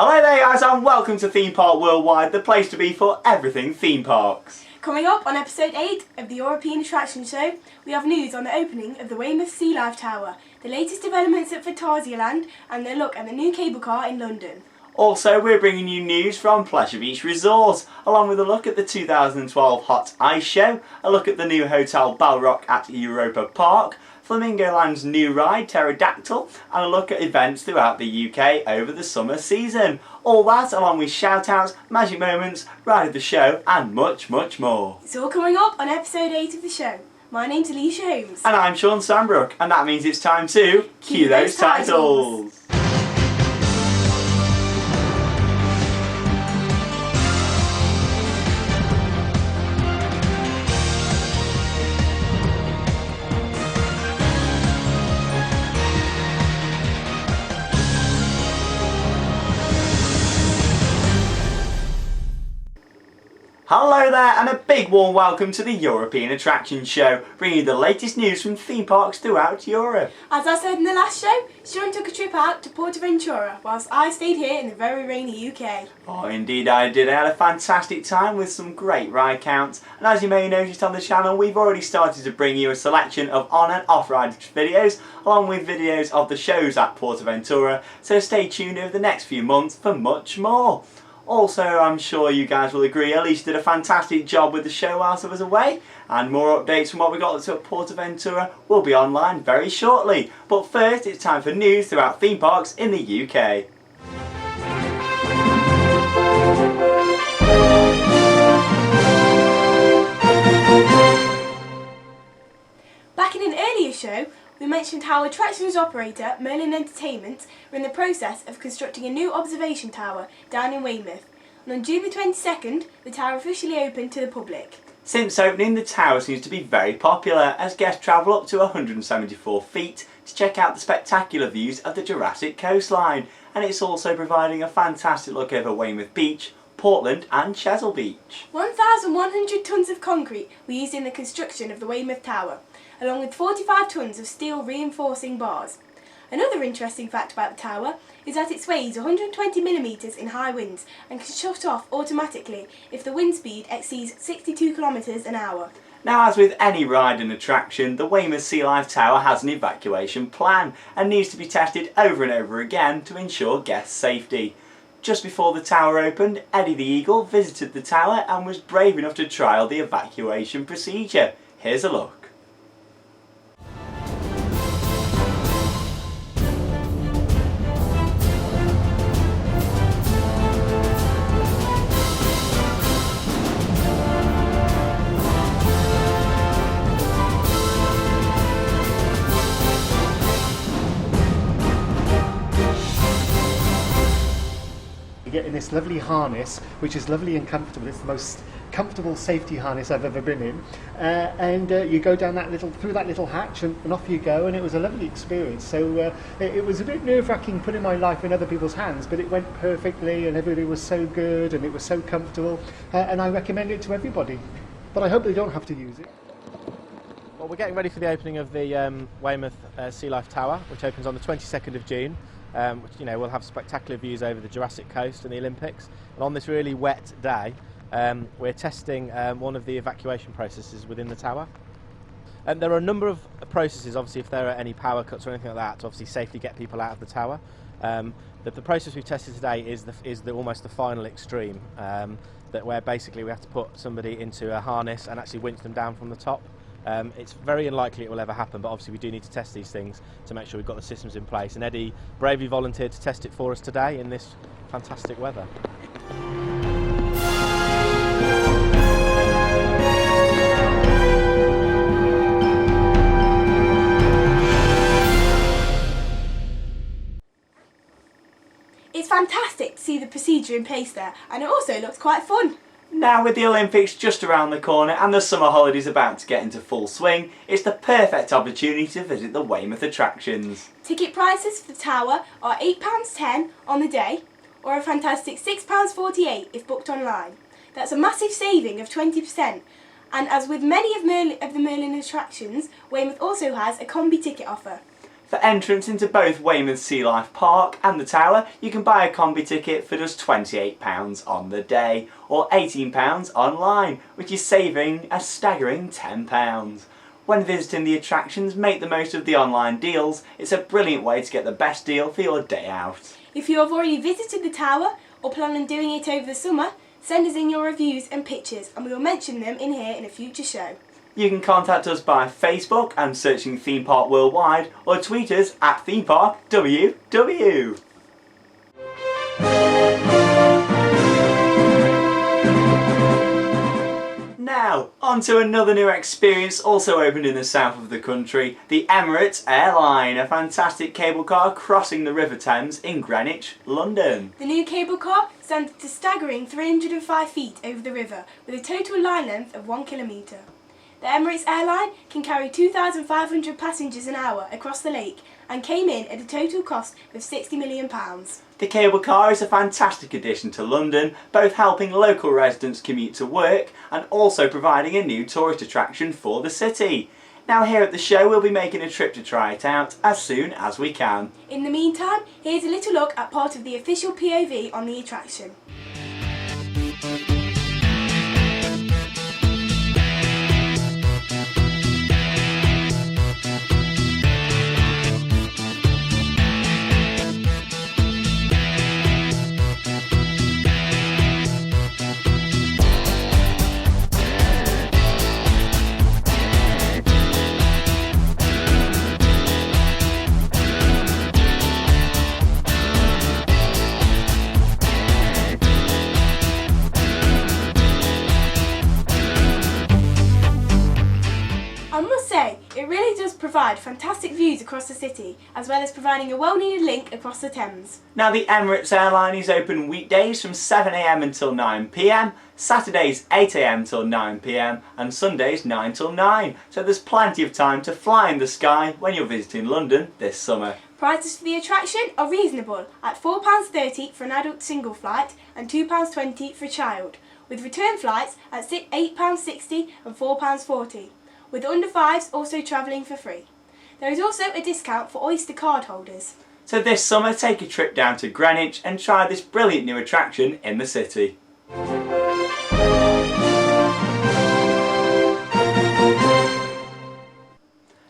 Hello there guys and welcome to Theme Park Worldwide, the place to be for everything theme parks. Coming up on episode 8 of the European Attraction Show, we have news on the opening of the Weymouth Sea Life Tower, the latest developments at Aventura Land and a look at the new cable car in London. Also, we're bringing you news from Pleasure Beach Resort, along with a look at the 2012 Hot Ice Show, a look at the new Hotel Balrock at Europa Park, Flamingo Land's new ride, Pterodactyl, and a look at events throughout the UK over the summer season. All that along with shout-outs, magic moments, ride of the show, and much, much more. It's all coming up on episode 8 of the show. My name's Alicia Holmes. And I'm Sean Sandbrook, and that means it's time to cue those titles. Hello there and a big warm welcome to the European Attraction Show, bringing you the latest news from theme parks throughout Europe. As I said in the last show, Sean took a trip out to Aventura whilst I stayed here in the very rainy UK. Oh indeed I did, I had a fantastic time with some great ride counts, and as you may have noticed on the channel, we've already started to bring you a selection of on and off ride videos, along with videos of the shows at Aventura, so stay tuned over the next few months for much more. Also, I'm sure you guys will agree, Alicia did a fantastic job with the show whilst I was away, and more updates from what we got at Aventura will be online very shortly. But first, it's time for news throughout theme parks in the UK. Back in an earlier show, we mentioned how attractions operator Merlin Entertainment are in the process of constructing a new observation tower down in Weymouth, and on June the 22nd the tower officially opened to the public. Since opening, the tower seems to be very popular as guests travel up to 174 feet to check out the spectacular views of the Jurassic coastline, and it's also providing a fantastic look over Weymouth Beach, Portland and Chesil Beach. 1,100 tonnes of concrete were used in the construction of the Weymouth Tower, along with 45 tonnes of steel reinforcing bars. Another interesting fact about the tower is that it sways 120mm in high winds and can shut off automatically if the wind speed exceeds 62 km an hour. Now, as with any ride and attraction, the Weymouth Sea Life Tower has an evacuation plan and needs to be tested over and over again to ensure guest safety. Just before the tower opened, Eddie the Eagle visited the tower and was brave enough to trial the evacuation procedure. Here's a look. You get in this lovely harness, which is lovely and comfortable. It's the most comfortable safety harness I've ever been in, and you go down through that little hatch, and off you go. And it was a lovely experience. So it was a bit nerve-wracking putting my life in other people's hands, but it went perfectly, and everybody was so good, and it was so comfortable, and I recommend it to everybody. But I hope they don't have to use it. Well, we're getting ready for the opening of the Weymouth Sea Life Tower, which opens on the 22nd of June. Which, you know, we'll have spectacular views over the Jurassic coast and the Olympics. And on this really wet day, we're testing one of the evacuation processes within the tower. And there are a number of processes, obviously, if there are any power cuts or anything like that, to obviously safely get people out of the tower. The process we've tested today is almost the final extreme, where basically we have to put somebody into a harness and actually winch them down from the top. It's very unlikely it will ever happen, but obviously we do need to test these things to make sure we've got the systems in place. And Eddie bravely volunteered to test it for us today in this fantastic weather. It's fantastic to see the procedure in place there, and it also looks quite fun. Now, with the Olympics just around the corner and the summer holidays about to get into full swing, it's the perfect opportunity to visit the Weymouth attractions. Ticket prices for the tower are £8.10 on the day, or a fantastic £6.48 if booked online. That's a massive saving of 20%, and as with many of the Merlin attractions, Weymouth also has a combi ticket offer. For entrance into both Weymouth Sea Life Park and the Tower, you can buy a combi ticket for just £28 on the day, or £18 online, which is saving a staggering £10. When visiting the attractions, make the most of the online deals. It's a brilliant way to get the best deal for your day out. If you have already visited the Tower or plan on doing it over the summer, send us in your reviews and pictures and we will mention them in here in a future show. You can contact us by Facebook and searching Theme Park Worldwide, or tweet us at ThemeParkWW. Now, on to another new experience also opened in the south of the country, the Emirates Airline, a fantastic cable car crossing the River Thames in Greenwich, London. The new cable car stands at a staggering 305 feet over the river with a total line length of 1 kilometre. The Emirates Airline can carry 2,500 passengers an hour across the lake and came in at a total cost of £60 million. The cable car is a fantastic addition to London, both helping local residents commute to work and also providing a new tourist attraction for the city. Now here at the show we'll be making a trip to try it out as soon as we can. In the meantime, here's a little look at part of the official POV on the attraction. It really does provide fantastic views across the city, as well as providing a well-needed link across the Thames. Now the Emirates Airline is open weekdays from 7 AM until 9 PM, Saturdays 8 AM till 9 PM and Sundays 9 till 9, so there's plenty of time to fly in the sky when you're visiting London this summer. Prices for the attraction are reasonable at £4.30 for an adult single flight and £2.20 for a child, with return flights at £8.60 and £4.40. with under fives also travelling for free. There is also a discount for Oyster card holders. So this summer take a trip down to Greenwich and try this brilliant new attraction in the city.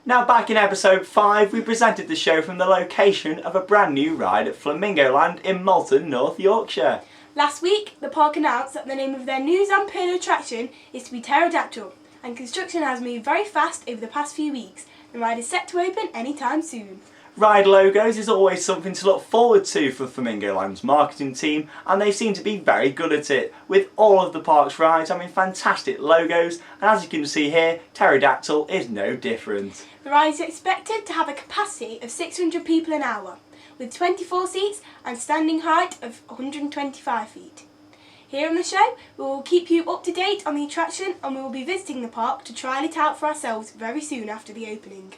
Now back in episode 5 we presented the show from the location of a brand new ride at Flamingo Land in Malton, North Yorkshire. Last week the park announced that the name of their new Zampano attraction is to be Pterodactyl, and construction has moved very fast over the past few weeks. The ride is set to open anytime soon. Ride logos is always something to look forward to for Flamingo Land's marketing team, and they seem to be very good at it, with all of the park's rides having fantastic logos, and as you can see here, Pterodactyl is no different. The ride is expected to have a capacity of 600 people an hour, with 24 seats and standing height of 125 feet. Here on the show, we will keep you up to date on the attraction and we will be visiting the park to trial it out for ourselves very soon after the opening.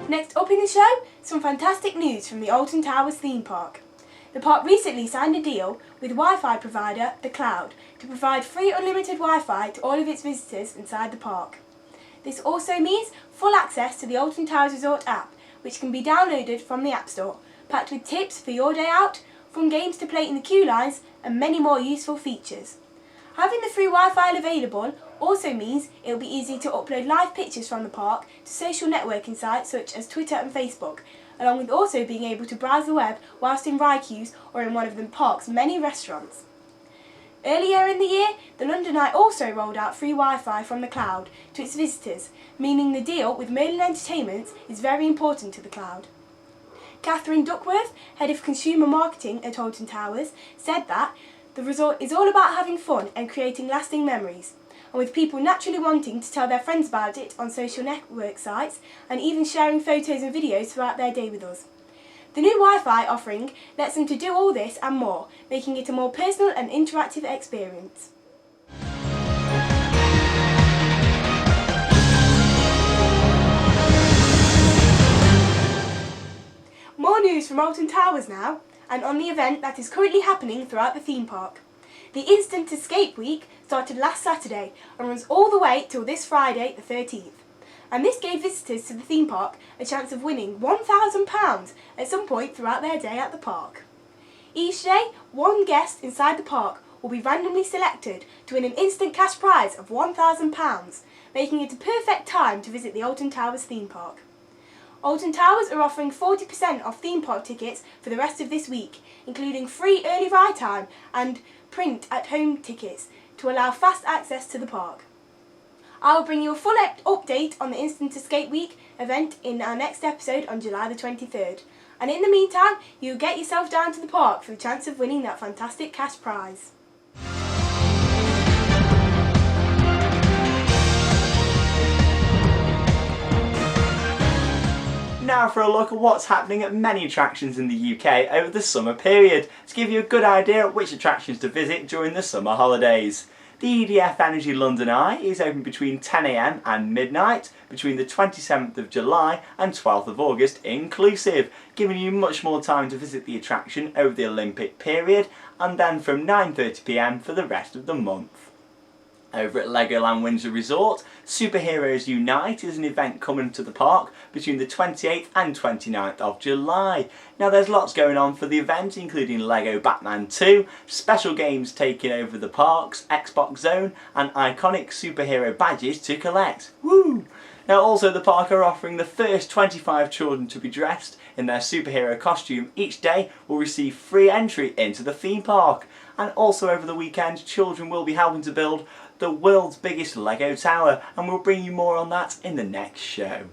Next up in the show, some fantastic news from the Alton Towers theme park. The park recently signed a deal with Wi-Fi provider The Cloud to provide free unlimited Wi-Fi to all of its visitors inside the park. This also means full access to the Alton Towers Resort app, which can be downloaded from the App Store, packed with tips for your day out, fun games to play in the queue lines, and many more useful features. Having the free Wi-Fi available also means it will be easy to upload live pictures from the park to social networking sites such as Twitter and Facebook, along with also being able to browse the web whilst in ride queues or in one of the park's many restaurants. Earlier in the year, the London Eye also rolled out free Wi-Fi from the Cloud to its visitors, meaning the deal with Merlin Entertainments is very important to the Cloud. Catherine Duckworth, Head of Consumer Marketing at Alton Towers, said that the resort is all about having fun and creating lasting memories, and with people naturally wanting to tell their friends about it on social network sites and even sharing photos and videos throughout their day with us. The new Wi-Fi offering lets them to do all this and more, making it a more personal and interactive experience. More news from Alton Towers now, and on the event that is currently happening throughout the theme park. The Instant Escape Week started last Saturday and runs all the way till this Friday the 13th. And this gave visitors to the theme park a chance of winning £1,000 at some point throughout their day at the park. Each day, one guest inside the park will be randomly selected to win an instant cash prize of £1,000, making it a perfect time to visit the Alton Towers theme park. Alton Towers are offering 40% off theme park tickets for the rest of this week, including free early ride time and print at home tickets to allow fast access to the park. I will bring you a full update on the Instant Escape Week event in our next episode on July the 23rd. And in the meantime, you'll get yourself down to the park for the chance of winning that fantastic cash prize. Now for a look at what's happening at many attractions in the UK over the summer period, to give you a good idea of which attractions to visit during the summer holidays. The EDF Energy London Eye is open between 10 AM and midnight between the 27th of July and 12th of August inclusive, giving you much more time to visit the attraction over the Olympic period, and then from 9:30 PM for the rest of the month. Over at Legoland Windsor Resort, Superheroes Unite is an event coming to the park between the 28th and 29th of July. Now there's lots going on for the event, including Lego Batman 2, special games taking over the parks, Xbox Zone, and iconic superhero badges to collect. Woo! Now also the park are offering the first 25 children to be dressed in their superhero costume each day will receive free entry into the theme park. And also over the weekend, children will be helping to build the world's biggest Lego tower, and we'll bring you more on that in the next show.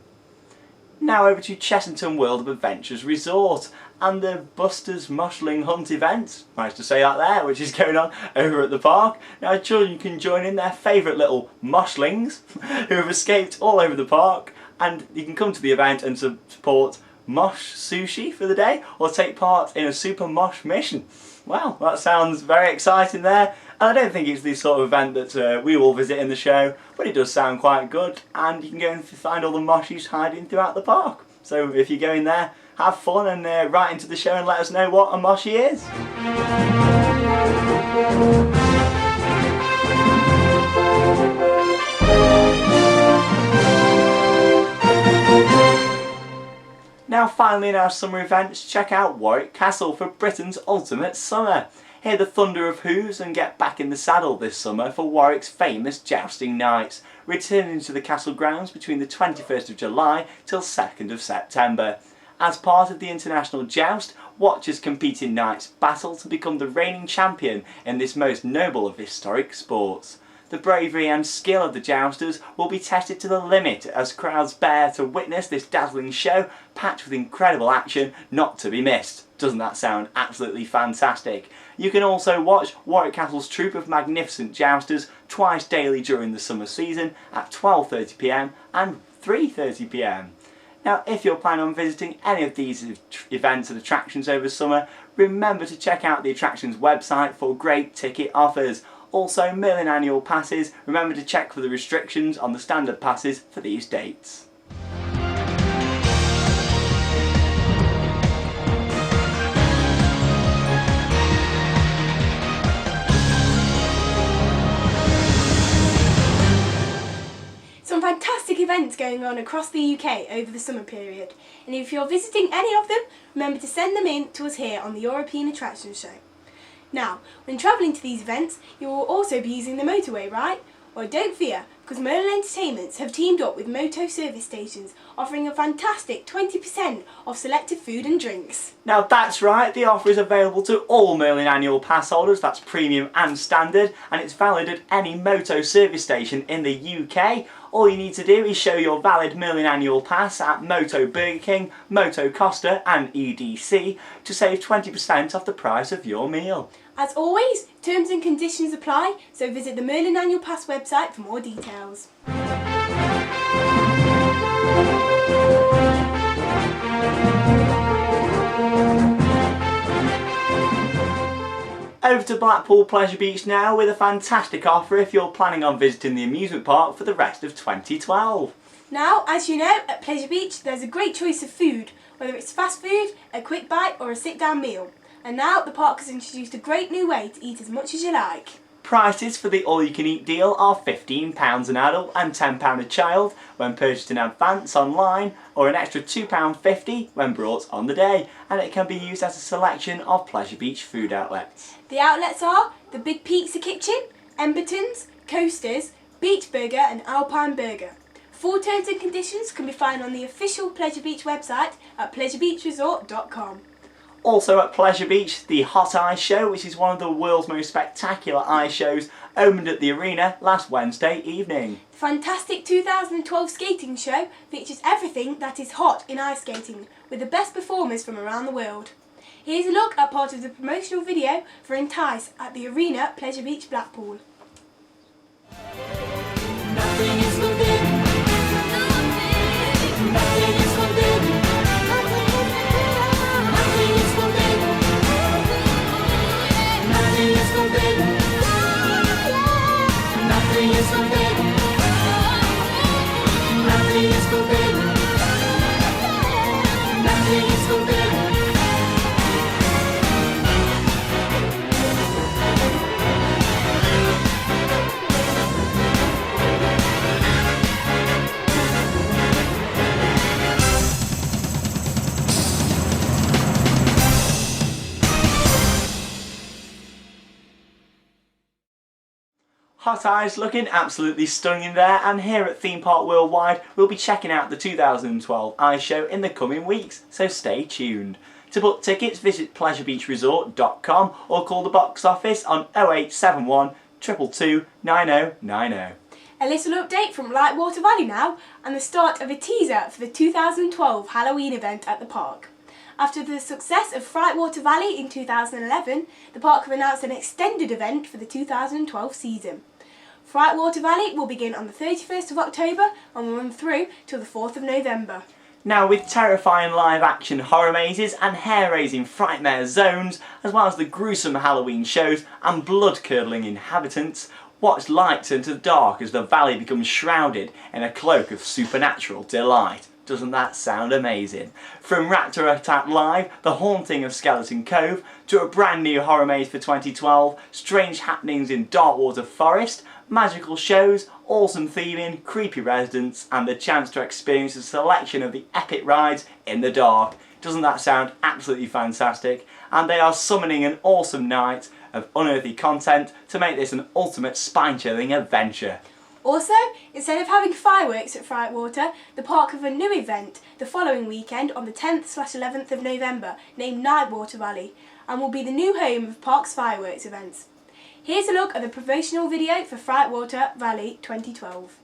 Now over to Chessington World of Adventures Resort and the Buster's Mushling Hunt event, managed to say that there, which is going on over at the park. Now children can join in their favourite little mushlings who have escaped all over the park, and you can come to the event and support Mosh Sushi for the day or take part in a Super Mosh mission. Wow, that sounds very exciting there. And I don't think it's the sort of event that we will visit in the show, but it does sound quite good, and you can go and find all the moshies hiding throughout the park. So if you go in there, have fun and write into the show and let us know what a moshi is. Now finally in our summer events, check out Warwick Castle for Britain's ultimate summer. Hear the thunder of hooves and get back in the saddle this summer for Warwick's famous jousting nights, returning to the castle grounds between the 21st of July till 2nd of September. As part of the international joust, watchers compete in knights battle to become the reigning champion in this most noble of historic sports. The bravery and skill of the jousters will be tested to the limit as crowds bear to witness this dazzling show packed with incredible action not to be missed. Doesn't that sound absolutely fantastic? You can also watch Warwick Castle's troupe of magnificent jousters twice daily during the summer season at 12:30 PM and 3:30 PM. Now if you're planning on visiting any of these events and attractions over summer, remember to check out the attractions website for great ticket offers. Also Merlin annual passes, remember to check for the restrictions on the standard passes for these dates. Some fantastic events going on across the UK over the summer period, and if you're visiting any of them, remember to send them in to us here on the European Attractions Show. Now, when travelling to these events, you will also be using the motorway, right? Well, don't fear, because Merlin Entertainments have teamed up with Moto service stations, offering a fantastic 20% off selected food and drinks. Now that's right, the offer is available to all Merlin annual pass holders, that's premium and standard, and it's valid at any Moto service station in the UK. All you need to do is show your valid Merlin annual pass at Moto Burger King, Moto Costa and EDC to save 20% off the price of your meal. As always, terms and conditions apply, so visit the Merlin Annual Pass website for more details. Over to Blackpool Pleasure Beach now with a fantastic offer if you're planning on visiting the amusement park for the rest of 2012. Now, as you know, at Pleasure Beach there's a great choice of food, whether it's fast food, a quick bite or a sit-down meal. And now the park has introduced a great new way to eat as much as you like. Prices for the all-you-can-eat deal are £15 an adult and £10 a child when purchased in advance online, or an extra £2.50 when brought on the day, and it can be used at a selection of Pleasure Beach food outlets. The outlets are the Big Pizza Kitchen, Emberton's, Coasters, Beach Burger and Alpine Burger. Full terms and conditions can be found on the official Pleasure Beach website at pleasurebeachresort.com. Also at Pleasure Beach, the Hot Ice Show, which is one of the world's most spectacular ice shows, opened at the arena last Wednesday evening. The fantastic 2012 skating show features everything that is hot in ice skating, with the best performers from around the world. Here's a look at part of the promotional video for Entice at the arena at Pleasure Beach, Blackpool. Nothing is forbidden. Nothing is forbidden. Nothing is forbidden. Nothing is forbidden. Nothing is forbidden. Nothing is forbidden. Nothing is forbidden. Hot Eyes looking absolutely stunning there, and here at Theme Park Worldwide we'll be checking out the 2012 Ice Show in the coming weeks, so stay tuned. To book tickets visit pleasurebeachresort.com or call the box office on 0871 222 9090. A little update from Lightwater Valley now, and the start of a teaser for the 2012 Halloween event at the park. After the success of Frightwater Valley in 2011, the park have announced an extended event for the 2012 season. Frightwater Valley will begin on the 31st of October and will run through till the 4th of November. Now, with terrifying live-action horror mazes and hair-raising frightmare zones, as well as the gruesome Halloween shows and blood-curdling inhabitants, watch light turn to dark as the valley becomes shrouded in a cloak of supernatural delight. Doesn't that sound amazing? From Raptor Attack Live, The Haunting of Skeleton Cove, to a brand new horror maze for 2012, strange happenings in Darkwater Forest, magical shows, awesome theming, creepy residents, and the chance to experience a selection of the epic rides in the dark. Doesn't that sound absolutely fantastic? And they are summoning an awesome night of unearthly content to make this an ultimate spine-chilling adventure. Also, instead of having fireworks at Frightwater, the park have a new event the following weekend on the 10th/11th of November named Nightwater Valley, and will be the new home of park's fireworks events. Here's a look at the promotional video for Frightwater Valley 2012.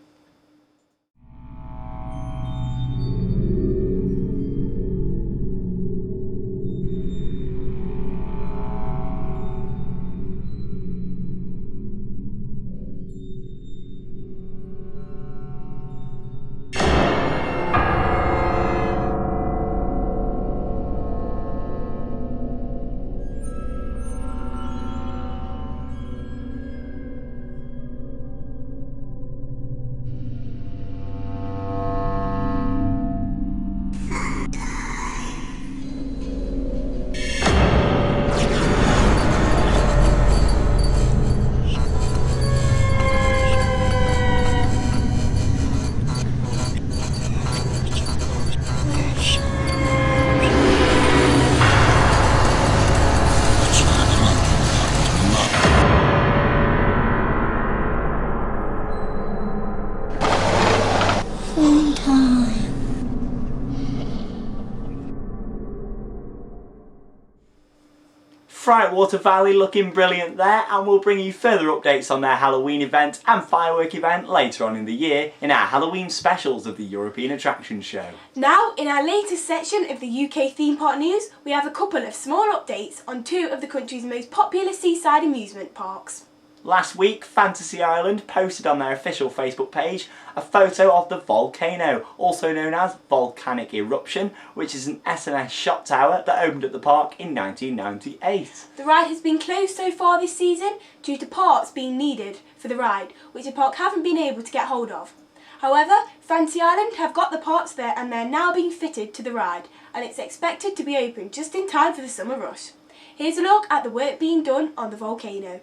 Frightwater Valley looking brilliant there, and we'll bring you further updates on their Halloween event and firework event later on in the year in our Halloween specials of the European Attractions Show. Now, in our latest section of the UK theme park news, we have a couple of small updates on two of the country's most popular seaside amusement parks. Last week, Fantasy Island posted on their official Facebook page a photo of the volcano, also known as volcanic eruption, which is an S&S shot tower that opened at the park in 1998. The ride has been closed so far this season due to parts being needed for the ride, which the park haven't been able to get hold of. However, Fantasy Island have got the parts there and they're now being fitted to the ride, and it's expected to be open just in time for the summer rush. Here's a look at the work being done on the volcano.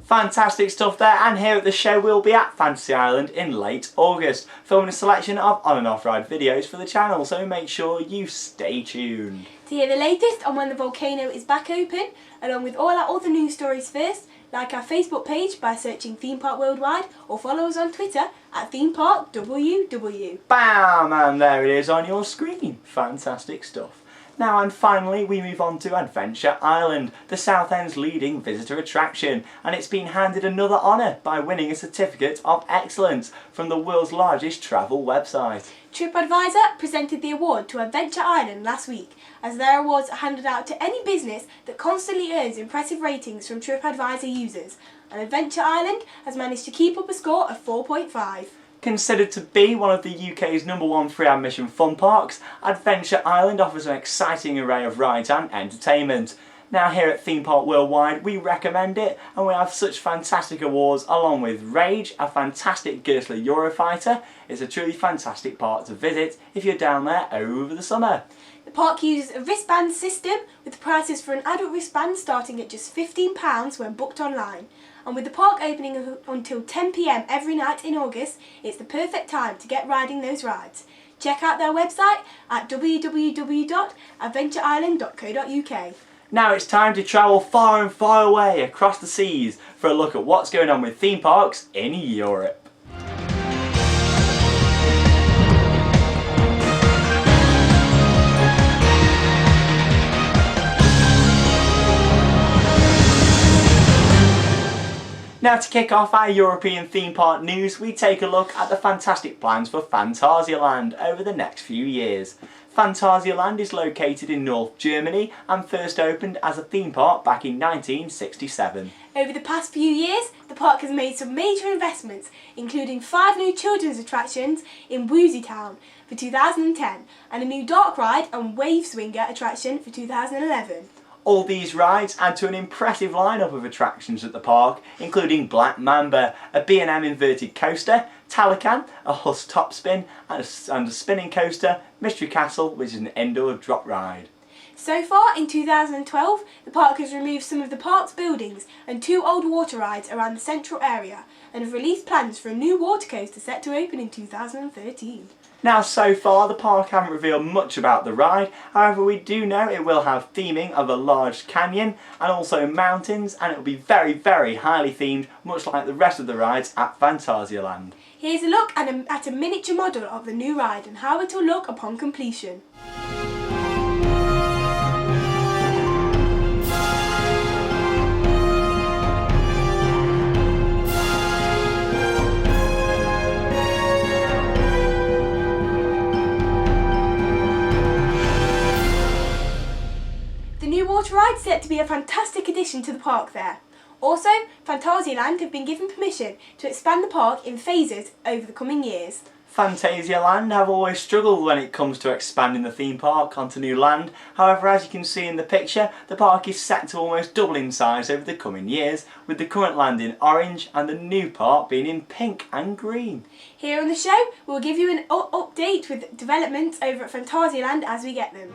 Fantastic stuff there, and here at the show we'll be at Fantasy Island in late August, filming a selection of on and off-ride videos for the channel, so make sure you stay tuned. To hear the latest on when the volcano is back open, along with all our other news stories first, like our Facebook page by searching Theme Park Worldwide, or follow us on Twitter at ThemeParkWW. Bam! And there it is on your screen. Fantastic stuff. Now and finally we move on to Adventure Island, the Southend's leading visitor attraction, and it's been handed another honour by winning a certificate of excellence from the world's largest travel website. TripAdvisor presented the award to Adventure Island last week, as their awards are handed out to any business that constantly earns impressive ratings from TripAdvisor users, and Adventure Island has managed to keep up a score of 4.5. Considered to be one of the UK's #1 free admission fun parks, Adventure Island offers an exciting array of rides and entertainment. Now here at Theme Park Worldwide we recommend it, and we have such fantastic awards along with Rage, a fantastic Gerstley Eurofighter. It's a truly fantastic park to visit if you're down there over the summer. The park uses a wristband system, with prices for an adult wristband starting at just £15 when booked online. And with the park opening until 10 PM every night in August, it's the perfect time to get riding those rides. Check out their website at www.adventureisland.co.uk. Now it's time to travel far and far away across the seas for a look at what's going on with theme parks in Europe. Now to kick off our European theme park news, we take a look at the fantastic plans for Phantasialand over the next few years. Phantasialand is located in North Germany and first opened as a theme park back in 1967. Over the past few years, the park has made some major investments, including 5 new children's attractions in Woozy Town for 2010 and a new dark ride and wave swinger attraction for 2011. All these rides add to an impressive lineup of attractions at the park, including Black Mamba, a B&M inverted coaster, Talakan, a Huss top spin, and a spinning coaster, Mystery Castle, which is an indoor drop ride. So far in 2012, the park has removed some of the park's buildings and 2 old water rides around the central area, and have released plans for a new water coaster set to open in 2013. Now so far the park haven't revealed much about the ride, however we do know it will have theming of a large canyon and also mountains, and it will be very, very highly themed, much like the rest of the rides at Phantasialand. Here's a look at a miniature model of the new ride and how it will look upon completion. The new water ride is set to be a fantastic addition to the park there. Also, Phantasialand have been given permission to expand the park in phases over the coming years. Phantasialand have always struggled when it comes to expanding the theme park onto new land. However, as you can see in the picture, the park is set to almost double in size over the coming years, with the current land in orange and the new park being in pink and green. Here on the show, we'll give you an update with developments over at Phantasialand as we get them.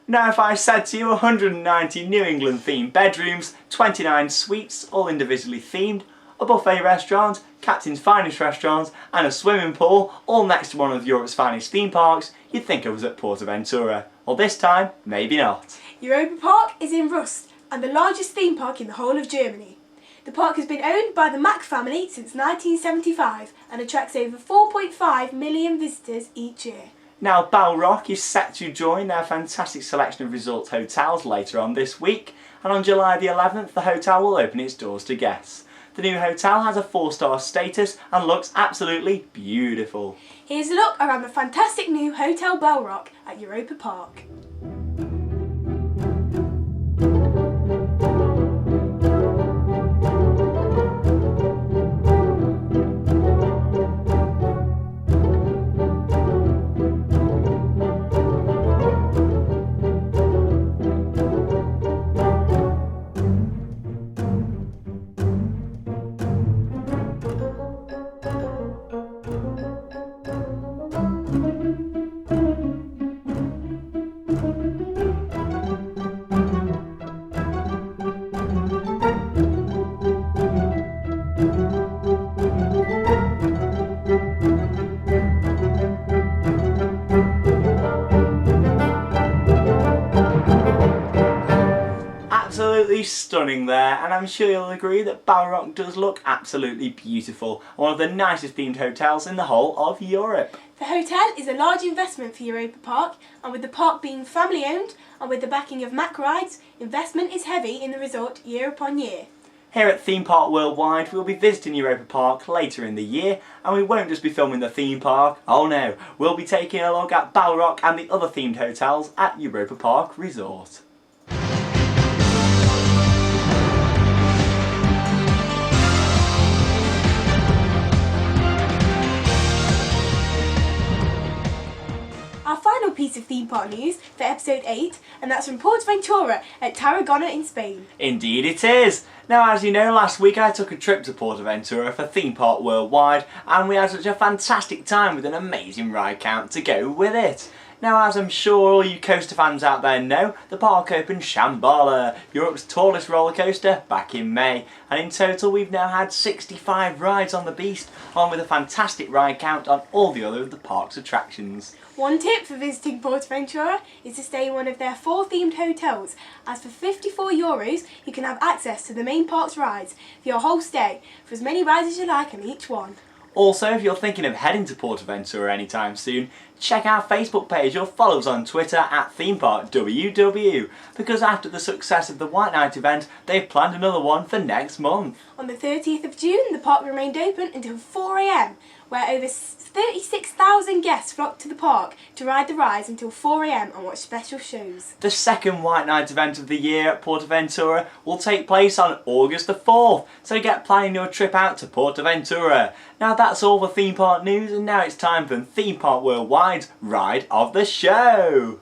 Now if I said to you 190 New England themed bedrooms, 29 suites, all individually themed, a buffet restaurant, Captain's finest restaurants and a swimming pool, all next to one of Europe's finest theme parks, you'd think I was at Aventura. Well this time, maybe not. Europa Park is in Rust and the largest theme park in the whole of Germany. The park has been owned by the Mack family since 1975 and attracts over 4.5 million visitors each year. Now Balrock is set to join their fantastic selection of resort hotels later on this week, and on July the 11th the hotel will open its doors to guests. The new hotel has a 4-star status and looks absolutely beautiful. Here's a look around the fantastic new Hotel Balrock at Europa Park. stunning there, and I'm sure you'll agree that Balrock does look absolutely beautiful. One of the nicest themed hotels in the whole of Europe. The hotel is a large investment for Europa Park, and with the park being family owned and with the backing of Mack Rides, investment is heavy in the resort year upon year. Here at Theme Park Worldwide, we'll be visiting Europa Park later in the year, and we won't just be filming the theme park, oh no, we'll be taking a look at Balrock and the other themed hotels at Europa Park Resort. Our final piece of theme park news for episode 8, and that's from PortAventura at Tarragona in Spain. Indeed it is! Now, as you know, last week I took a trip to PortAventura for Theme Park Worldwide, and we had such a fantastic time with an amazing ride count to go with it. Now, as I'm sure all you coaster fans out there know, the park opened Shambhala, Europe's tallest roller coaster, back in May, and in total we've now had 65 rides on the beast, along with a fantastic ride count on all the other of the park's attractions. One tip for visiting PortAventura is to stay in one of their 4 themed hotels, as for €54 you can have access to the main park's rides for your whole stay, for as many rides as you like on each one. Also, if you're thinking of heading to PortAventura anytime soon, check our Facebook page or follow us on Twitter at ThemeParkWW, because after the success of the White Night event, they've planned another one for next month. On the 30th of June, the park remained open until 4 AM, where over 36,000 guests flocked to the park to ride the rides until 4 AM and watch special shows. The second White Night event of the year at PortAventura will take place on August the 4th, so get planning your trip out to PortAventura. Now that's all for theme park news, and now it's time for Theme Park Worldwide's Ride of the Show.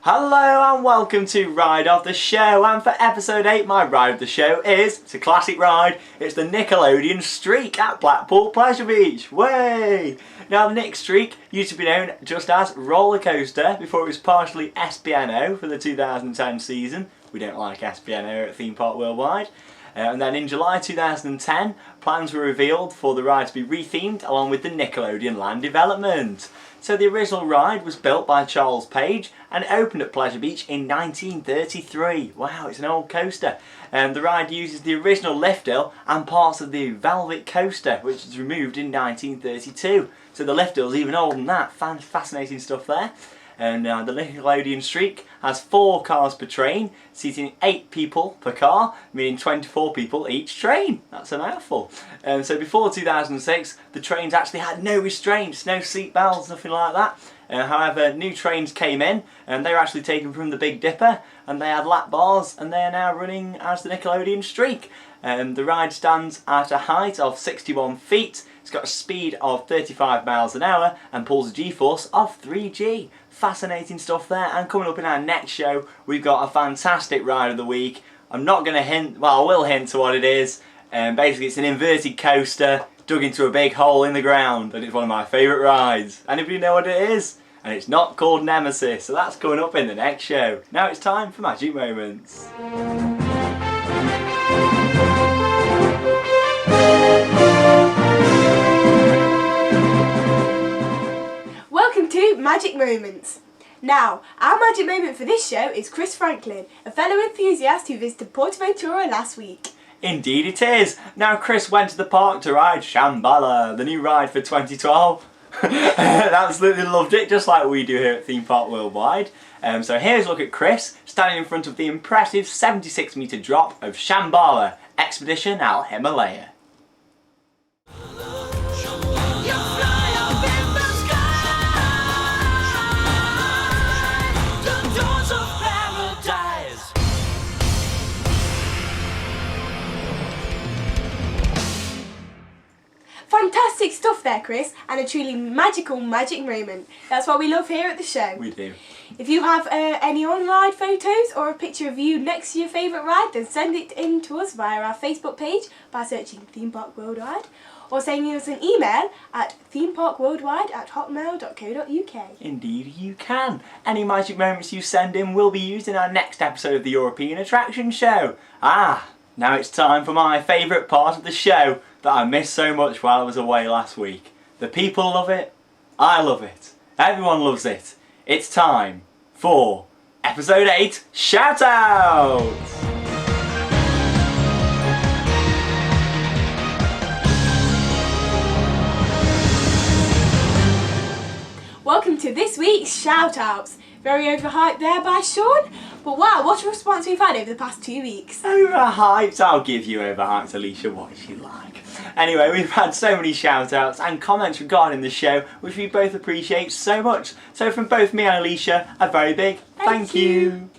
Hello and welcome to Ride of the Show, and for episode 8 my Ride of the Show it's a classic ride. It's the Nickelodeon Streak at Blackpool Pleasure Beach. Way! Now the Nick Streak used to be known just as Roller Coaster before it was partially SPNO for the 2010 season. We don't like SPNO at Theme Park Worldwide. And then in July 2010, plans were revealed for the ride to be rethemed along with the Nickelodeon Land development. So the original ride was built by Charles Page and opened at Pleasure Beach in 1933. Wow, it's an old coaster. The ride uses the original lift hill and parts of the Velvet Coaster, which was removed in 1932. So the lift hill's even older than that. Fascinating stuff there. And the Nickelodeon Streak has 4 cars per train, seating 8 people per car, meaning 24 people each train. That's a mouthful. So before 2006, the trains actually had no restraints, no seat belts, nothing like that. However, new trains came in, and they were actually taken from the Big Dipper, and they had lap bars, and they are now running as the Nickelodeon Streak. The ride stands at a height of 61 feet. It's got a speed of 35 miles an hour and pulls a G-force of 3G. Fascinating stuff there. And coming up in our next show, we've got a fantastic ride of the week. I'm not going to hint, well I will hint to what it is. Basically it's an inverted coaster dug into a big hole in the ground, and it's one of my favourite rides. Anybody know what it is? And it's not called Nemesis, so that's coming up in the next show. Now it's time for Magic Moments. Welcome to Magic Moments. Now, our magic moment for this show is Chris Franklin, a fellow enthusiast who visited PortAventura last week. Indeed it is. Now Chris went to the park to ride Shambhala, the new ride for 2012. Absolutely loved it, just like we do here at Theme Park Worldwide. So here's a look at Chris standing in front of the impressive 76-metre drop of Shambhala Expedition Al Himalaya. Fantastic stuff there, Chris, and a truly magical magic moment. That's what we love here at the show. We do. If you have any on-ride photos or a picture of you next to your favourite ride, then send it in to us via our Facebook page by searching Theme Park Worldwide, or sending us an email at themeparkworldwide@hotmail.co.uk. Indeed you can. Any magic moments you send in will be used in our next episode of the European Attraction Show. Now it's time for my favourite part of the show that I missed so much while I was away last week. The people love it. I love it. Everyone loves it. It's time for episode 8 shout-outs! Welcome to this week's shout-outs. Very overhyped there by Sean, but wow, what a response we've had over the past 2 weeks. Overhyped? I'll give you overhyped, Alicia. What is she like? Anyway, we've had so many shout-outs and comments regarding the show, which we both appreciate so much. So from both me and Alicia, a very big thank you.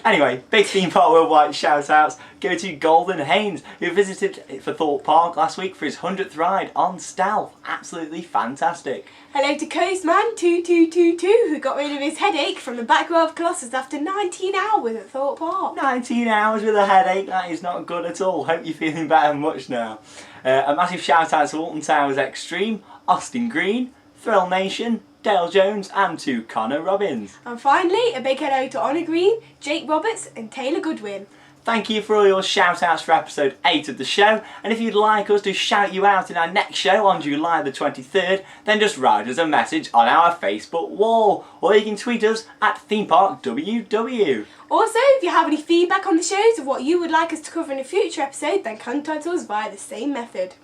Anyway, big Theme Park Worldwide shout-outs go to Golden Haynes, who visited for Thorpe Park last week for his 100th ride on Stealth. Absolutely fantastic. Hello to Coastman2222, who got rid of his headache from the back row of Colossus after 19 hours at Thorpe Park. 19 hours with a headache, that is not good at all. Hope you're feeling better much now. A massive shout out to Alton Towers Extreme, Austin Green, Thrill Nation, Dale Jones and to Connor Robbins. And finally, a big hello to Honor Green, Jake Roberts and Taylor Goodwin. Thank you for all your shout outs for episode 8 of the show, and if you'd like us to shout you out in our next show on July the 23rd, then just write us a message on our Facebook wall, or you can tweet us at ThemeParkWW. Also, if you have any feedback on the shows of what you would like us to cover in a future episode, then contact us via the same method.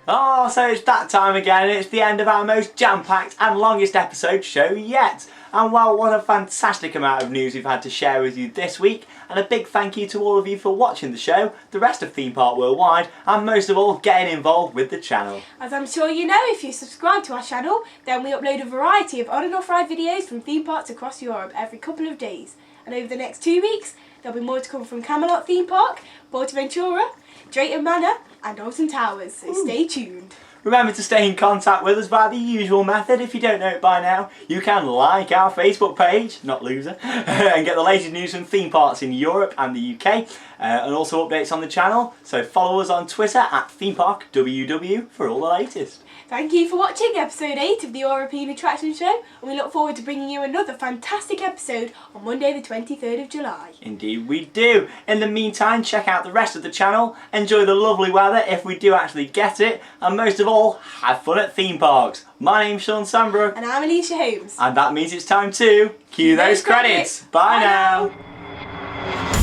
Oh, so it's that time again. It's the end of our most jam-packed and longest episode show yet. And well, what a fantastic amount of news we've had to share with you this week. And a big thank you to all of you for watching the show, the rest of Theme Park Worldwide, and most of all, getting involved with the channel. As I'm sure you know, if you subscribe to our channel, then we upload a variety of on and off ride videos from theme parks across Europe every couple of days. And over the next 2 weeks, there'll be more to come from Camelot Theme Park, Aventura, Drayton Manor, and Alton Towers, so stay tuned. Remember to stay in contact with us via the usual method. If you don't know it by now, you can like our Facebook page, not loser, and get the latest news from theme parks in Europe and the UK, and also updates on the channel. So follow us on Twitter at ThemeParkWW for all the latest. Thank you for watching episode 8 of the European Attraction Show, and we look forward to bringing you another fantastic episode on Monday the 23rd of July. Indeed we do. In the meantime, check out the rest of the channel, enjoy the lovely weather if we do actually get it, and most of all, have fun at theme parks. My name's Sean Sambrook. And I'm Alicia Holmes. And that means it's time to cue those credits. Bye now.